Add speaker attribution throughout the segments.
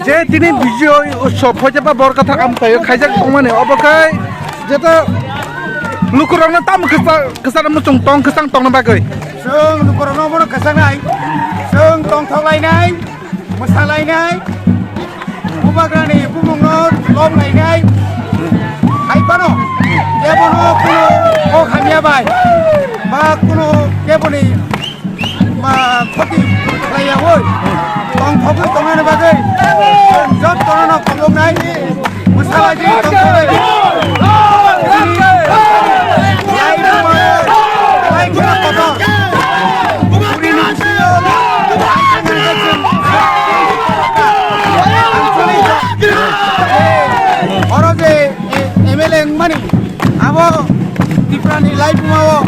Speaker 1: যে তিনি বিজয় উৎসব হয়ে যাবা বড় কথা কাম তাই খাইজাক মানে অবকাই যেটা লুকুরানো তাম কেসার মুচুং টং কেসাং টং নাবাগৈ
Speaker 2: जों लुकुरानो बड़ केसांनाय जों टंथलायनाय मोसालायनाय उमाग्रानि बुमुंनो लमलायनाय खायफानो जेबोनो कुनु ओ खामियाबाय बा कुनु जेबोनि मा खति लायावै टंथबो टंनानै बागै जों जब टंनानो खमलंनाय मोसालायनाय टंथलाय Money, abo Tipra ni life mau,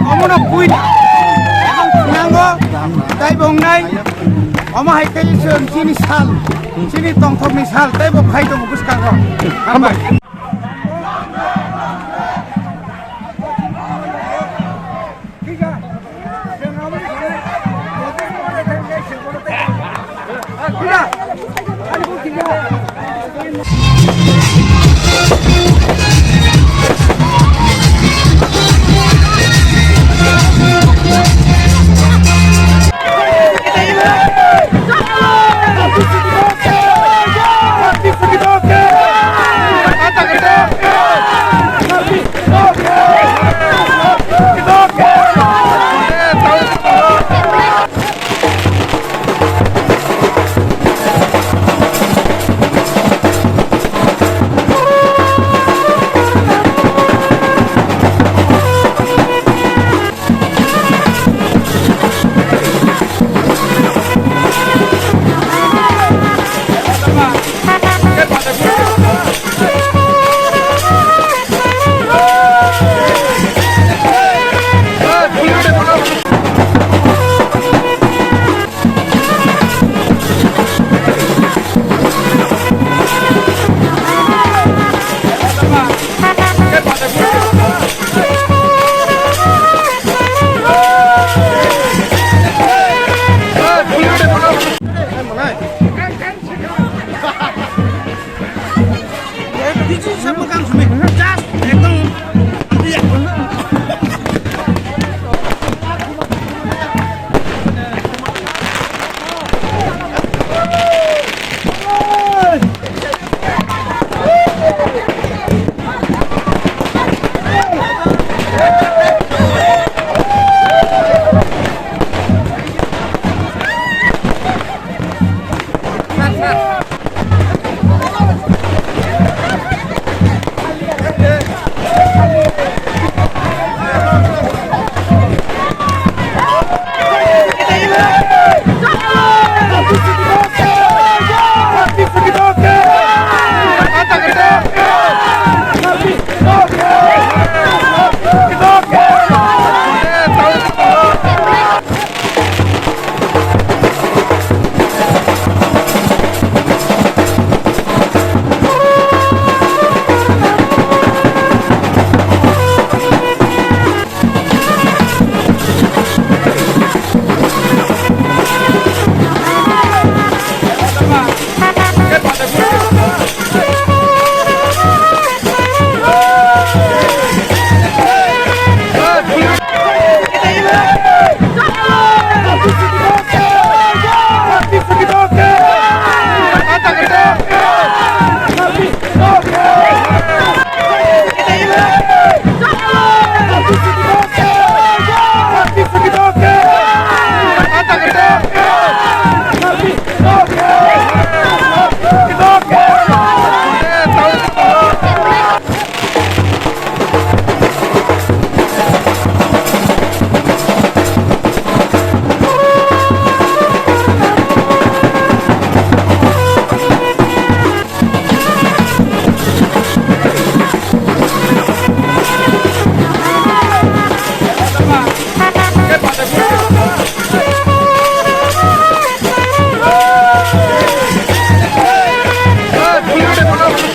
Speaker 2: kamu nak kuin, nanggo, tay bong nai, kamu hai kali sini sal, sini tong tong ni sal, tay bong hai tong bus karo, hambai. Tiga.